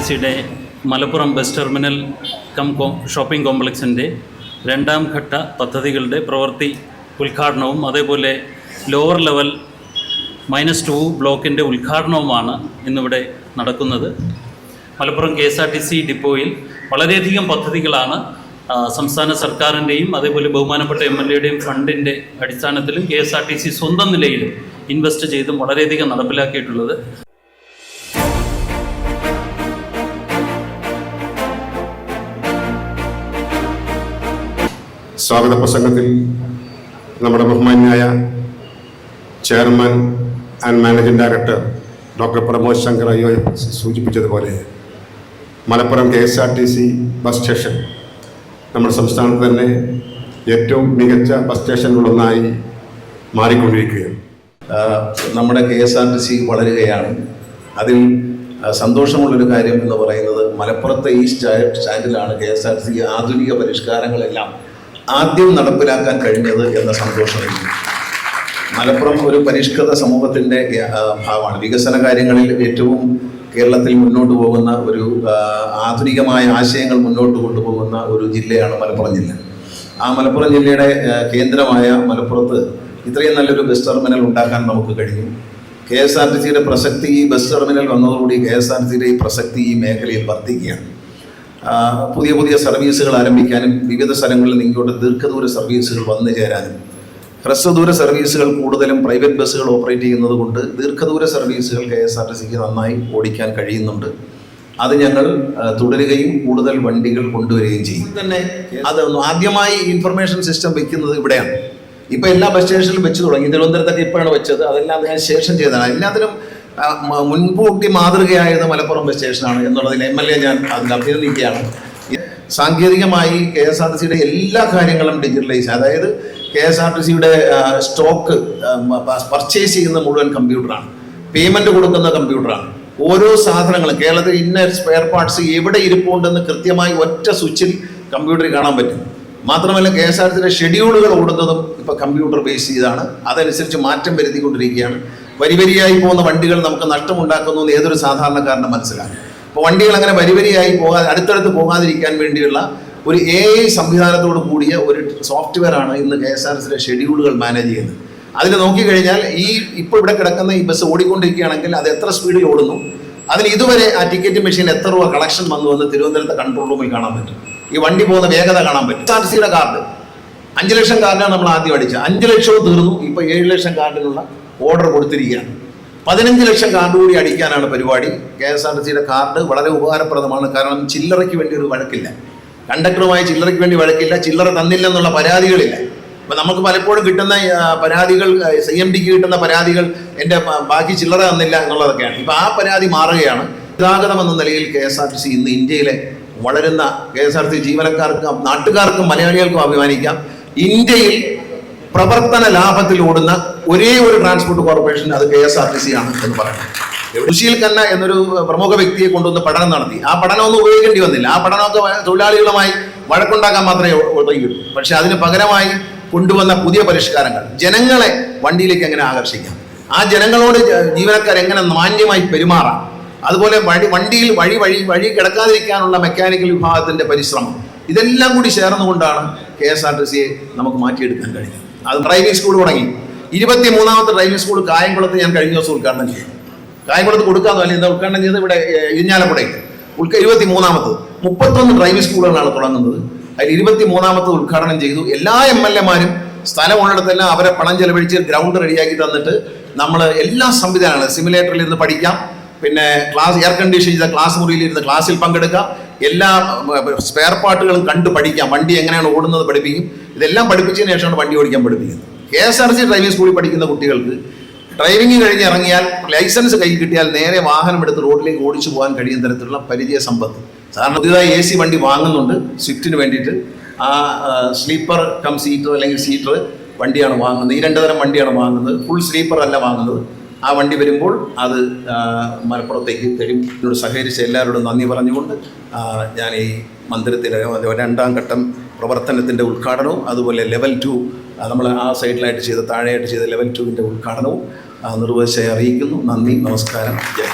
സിയുടെ Malappuram bus terminal shopping കോംപ്ലക്സിൻ്റെ രണ്ടാം ഘട്ട പദ്ധതികളുടെ പ്രവൃത്തി ഉദ്ഘാടനവും അതേപോലെ ലോവർ ലെവൽ -2 ബ്ലോക്കിൻ്റെ ഉദ്ഘാടനവുമാണ് ഇന്നിവിടെ നടക്കുന്നത്. മലപ്പുറം KSRTC ഡിപ്പോയിൽ വളരെയധികം പദ്ധതികളാണ് സംസ്ഥാന സർക്കാരിൻ്റെയും അതേപോലെ ബഹുമാനപ്പെട്ട MLAയുടെയും ഫണ്ടിൻ്റെ അടിസ്ഥാനത്തിലും KSRTC സ്വന്തം നിലയിലും ഇൻവെസ്റ്റ് ചെയ്തും വളരെയധികം നടപ്പിലാക്കിയിട്ടുള്ളത്. സ്വാഗത പ്രസംഗത്തിൽ നമ്മുടെ ബഹുമാന്യായ chairman and managing director doctor Pramod Shankar അയ്യോ സൂചിപ്പിച്ചതുപോലെ മലപ്പുറം KSRTC ബസ് സ്റ്റേഷൻ നമ്മുടെ സംസ്ഥാനത്ത് തന്നെ ഏറ്റവും മികച്ച ബസ് സ്റ്റേഷനുകളൊന്നായി മാറിക്കൊണ്ടിരിക്കുകയാണ്. നമ്മുടെ KSRTC വളരുകയാണ്. അതിൽ സന്തോഷമുള്ളൊരു കാര്യം എന്ന് പറയുന്നത് മലപ്പുറത്തെ ഈ സ്റ്റാൻഡിലാണ് KSRTC ആധുനിക പരിഷ്കാരങ്ങളെല്ലാം ആദ്യം നടപ്പിലാക്കാൻ കഴിഞ്ഞത് എന്ന സന്തോഷമുണ്ട്. മലപ്പുറം ഒരു പരിഷ്കൃത സമൂഹത്തിൻ്റെ ഭാഗമാണ്. വികസന കാര്യങ്ങളിൽ ഏറ്റവും കേരളത്തിൽ മുന്നോട്ട് പോകുന്ന ഒരു ആധുനികമായ ആശയങ്ങൾ മുന്നോട്ട് കൊണ്ടുപോകുന്ന ഒരു ജില്ലയാണ് മലപ്പുറം ജില്ല. ആ മലപ്പുറം ജില്ലയുടെ കേന്ദ്രമായ മലപ്പുറത്ത് ഇത്രയും നല്ലൊരു ബസ് ടെർമിനൽ ഉണ്ടാക്കാൻ നമുക്ക് കഴിഞ്ഞു. KSRTCയുടെ പ്രസക്തി ഈ ബസ് ടെർമിനൽ വന്നതോടുകൂടി KSRTCയുടെ ഈ പ്രസക്തി ഈ മേഖലയിൽ വർദ്ധിക്കുകയാണ്. പുതിയ പുതിയ സർവീസുകൾ ആരംഭിക്കാനും വിവിധ സ്ഥലങ്ങളിൽ ഇങ്ങോട്ട് ദീർഘദൂര സർവീസുകൾ വന്നു ചേരാനും ഹ്രസ്വദൂര സർവീസുകൾ കൂടുതലും പ്രൈവറ്റ് ബസ്സുകൾ ഓപ്പറേറ്റ് ചെയ്യുന്നത് കൊണ്ട് ദീർഘദൂര സർവീസുകൾ KSRTCക്ക് നന്നായി ഓടിക്കാൻ കഴിയുന്നുണ്ട്. അത് ഞങ്ങൾ തുടരുകയും കൂടുതൽ വണ്ടികൾ കൊണ്ടുവരികയും ചെയ്യും. തന്നെ അത് ആദ്യമായി ഇൻഫർമേഷൻ സിസ്റ്റം വെക്കുന്നത് ഇവിടെയാണ്. ഇപ്പോൾ എല്ലാ ബസ് സ്റ്റേഷനിലും വെച്ച് തുടങ്ങി. തിരുവനന്തപുരത്തൊക്കെ ഇപ്പോഴാണ് വെച്ചത്. അതെല്ലാം അതിന് ശേഷം ചെയ്തതാണ്. എല്ലാത്തിനും മുൻകൂട്ടി മാതൃകയായത് മലപ്പുറം ബസ് സ്റ്റേഷനാണ് എന്നുള്ളതിൽ MLA ഞാൻ അതിൽ അഭിനന്ദിക്കുകയാണ്. സാങ്കേതികമായി KSRTCയുടെ എല്ലാ കാര്യങ്ങളും ഡിജിറ്റലൈസ്, അതായത് KSRTCയുടെ സ്റ്റോക്ക് പർച്ചേസ് ചെയ്യുന്ന മുഴുവൻ കമ്പ്യൂട്ടറാണ്, പേയ്മെൻറ്റ് കൊടുക്കുന്ന കമ്പ്യൂട്ടറാണ്. ഓരോ സാധനങ്ങളും കേരളത്തിൽ ഇന്ന സ്പെയർ പാർട്സ് എവിടെ ഇരിപ്പുണ്ടെന്ന് കൃത്യമായി ഒറ്റ സ്വിച്ചിൽ കമ്പ്യൂട്ടറിൽ കാണാൻ പറ്റും. മാത്രമല്ല KSRTCയുടെ ഷെഡ്യൂളുകൾ ഓടുന്നതും ഇപ്പോൾ കമ്പ്യൂട്ടർ ബേസ് ചെയ്താണ്. അതനുസരിച്ച് മാറ്റം വരുത്തിക്കൊണ്ടിരിക്കുകയാണ്. വരിവരിയായി പോകുന്ന വണ്ടികൾ നമുക്ക് നഷ്ടമുണ്ടാക്കുന്നു എന്ന് ഏതൊരു സാധാരണക്കാരൻ്റെ മനസ്സിലാകും. അപ്പോൾ വണ്ടികൾ അങ്ങനെ വരിവരിയായി അടുത്തടുത്ത് പോകാതിരിക്കാൻ വേണ്ടിയുള്ള ഒരു AI സംവിധാനത്തോട് കൂടിയ ഒരു സോഫ്റ്റ്വെയറാണ് ഇന്ന് KSRTCയുടെ ഷെഡ്യൂളുകൾ മാനേജ് ചെയ്യുന്നത്. അതിൽ നോക്കിക്കഴിഞ്ഞാൽ ഇപ്പോൾ ഇവിടെ കിടക്കുന്ന ഈ ബസ് ഓടിക്കൊണ്ടിരിക്കുകയാണെങ്കിൽ അത് എത്ര സ്പീഡിൽ ഓടുന്നു, അതിന് ഇതുവരെ ആ ടിക്കറ്റ് മെഷീൻ എത്ര രൂപ കളക്ഷൻ വന്നു എന്ന് തിരുവനന്തപുരത്തെ കൺട്രോൾ റൂമിൽ കാണാൻ പറ്റും. ഈ വണ്ടി പോകുന്ന വേഗത കാണാൻ പറ്റും. KSRTCയുടെ കാർഡ് 5 ലക്ഷം കാർഡാണ് നമ്മൾ ആദ്യം അടിച്ചത്. 5 ലക്ഷവും തീർന്നു. ഇപ്പോൾ 7 ലക്ഷം കാർഡിനുള്ള ഓർഡർ കൊടുത്തിരിക്കുകയാണ്. 15 ലക്ഷം കാർഡ് കൂടി അടിക്കാനാണ് പരിപാടി. KSRTCയുടെ കാർഡ് വളരെ ഉപകാരപ്രദമാണ്. കാരണം ചില്ലറയ്ക്ക് വേണ്ടി ഒരു വഴക്കില്ല, കണ്ടക്ടറുമായി ചില്ലറയ്ക്ക് വേണ്ടി വഴക്കില്ല, ചില്ലറ തന്നില്ലെന്നുള്ള പരാതികളില്ല. അപ്പം നമുക്ക് പലപ്പോഴും കിട്ടുന്ന പരാതികൾ, CMDക്ക് കിട്ടുന്ന പരാതികൾ എൻ്റെ ബാക്കി ചില്ലറ തന്നില്ല എന്നുള്ളതൊക്കെയാണ്. ഇപ്പം ആ പരാതി മാറുകയാണ്. ഗതാഗതം എന്ന നിലയിൽ KSRTC ഇന്ന് ഇന്ത്യയിലെ വളരുന്ന KSRTC ജീവനക്കാർക്കും നാട്ടുകാർക്കും മലയാളികൾക്കും അഭിമാനിക്കാം. ഇന്ത്യയിൽ പ്രവർത്തന ലാഭത്തിൽ ഓടുന്ന ഒരേ ഒരു ട്രാൻസ്പോർട്ട് കോർപ്പറേഷൻ അത് KSRTC ആണ് എന്ന് പറയുന്നത്. സുശീൽ ഖന്ന എന്നൊരു പ്രമുഖ വ്യക്തിയെ കൊണ്ടുവന്ന് പഠനം നടത്തി. ആ പഠനമൊന്നും ഉപയോഗിക്കേണ്ടി വന്നില്ല. ആ പഠനമൊക്കെ തൊഴിലാളികളുമായി വഴക്കുണ്ടാക്കാൻ മാത്രമേ ഉപയോഗിക്കൂ. പക്ഷെ അതിന് പകരമായി കൊണ്ടുവന്ന പുതിയ പരിഷ്കാരങ്ങൾ ജനങ്ങളെ വണ്ടിയിലേക്ക് എങ്ങനെ ആകർഷിക്കാം, ആ ജനങ്ങളോട് ജീവനക്കാർ എങ്ങനെ മാന്യമായി പെരുമാറാം, അതുപോലെ വണ്ടിയിൽ വഴി കിടക്കാതിരിക്കാനുള്ള മെക്കാനിക്കൽ വിഭാഗത്തിൻ്റെ പരിശ്രമം, ഇതെല്ലാം കൂടി ചേർന്നുകൊണ്ടാണ് KSRTCയെ നമുക്ക് മാറ്റിയെടുക്കാൻ കഴിഞ്ഞത്. അത് ഡ്രൈവിംഗ് സ്കൂൾ തുടങ്ങി. 23ാമത്തെ ഡ്രൈവിംഗ് സ്കൂൾ കായംകുളത്ത് ഞാൻ കഴിഞ്ഞ ദിവസം ഉദ്ഘാടനം ചെയ്തു. കായംകുളത്ത് കൊടുക്കാമെന്ന് അല്ല, എന്താ ഉദ്ഘാടനം ചെയ്തത് ഇവിടെ ഇരിഞ്ഞാലക്കുടയിൽ 23ാമത്തത്. 31 ഡ്രൈവിംഗ് സ്കൂളുകളാണ് തുടങ്ങുന്നത്. അതിൽ 23ാമത്തത് ഉദ്ഘാടനം ചെയ്തു. എല്ലാ MLAമാരും സ്ഥലമുള്ളിടത്തെല്ലാം അവരെ പണം ചെലവഴിച്ച് ഗ്രൗണ്ട് റെഡിയാക്കി തന്നിട്ട് നമ്മൾ എല്ലാ സംവിധാനങ്ങളും സിമുലേറ്ററിൽ ഇരുന്ന് പഠിക്കാം, പിന്നെ ക്ലാസ് എയർ കണ്ടീഷൻ ചെയ്ത ക്ലാസ് മുറിയിൽ ഇരുന്ന് ക്ലാസ്സിൽ പങ്കെടുക്കാം, എല്ലാ സ്പെയർ പാർട്ടുകളും കണ്ട് പഠിക്കാം, വണ്ടി എങ്ങനെയാണ് ഓടുന്നത് പഠിപ്പിക്കും. ഇതെല്ലാം പഠിപ്പിച്ചതിന് ശേഷമാണ് വണ്ടി ഓടിക്കാൻ പഠിപ്പിക്കുന്നത്. KSRTC ഡ്രൈവിംഗ് സ്കൂളിൽ പഠിക്കുന്ന കുട്ടികൾക്ക് ഡ്രൈവിംഗ് കഴിഞ്ഞ് ഇറങ്ങിയാൽ ലൈസൻസ് കയ്യിൽ കിട്ടിയാൽ നേരെ വാഹനം എടുത്ത് റോഡിലേക്ക് ഓടിച്ചു പോകാൻ കഴിയുന്ന തരത്തിലുള്ള പരിചയ സമ്പത്ത്. സാധാരണ പുതിയതായി AC വണ്ടി വാങ്ങുന്നുണ്ട് സ്വിഫ്റ്റിന് വേണ്ടിയിട്ട്. ആ സ്ലീപ്പർ കം സീറ്റർ അല്ലെങ്കിൽ സീറ്റർ വണ്ടിയാണ് വാങ്ങുന്നത്. ഈ 2 തരം വണ്ടിയാണ് വാങ്ങുന്നത്. ഫുൾ സ്ലീപ്പർ അല്ല വാങ്ങുന്നത്. ആ വണ്ടി വരുമ്പോൾ അത് മലപ്പുറത്തേക്ക് തരും. ഇതിനോട് സഹകരിച്ച എല്ലാവരോടും നന്ദി പറഞ്ഞുകൊണ്ട് ഞാൻ ഈ മന്ദിരത്തിലെ 2ാം ഘട്ടം പ്രവർത്തനത്തിൻ്റെ ഉദ്ഘാടനവും അതുപോലെ ലെവൽ 2 നമ്മൾ ആ സൈഡിലായിട്ട് ചെയ്ത താഴെയായിട്ട് ചെയ്ത ലെവൽ 2ൻ്റെ ഉദ്ഘാടനവും നിർവഹിച്ചായി അറിയിക്കുന്നു. നന്ദി, നമസ്കാരം, ജയ്.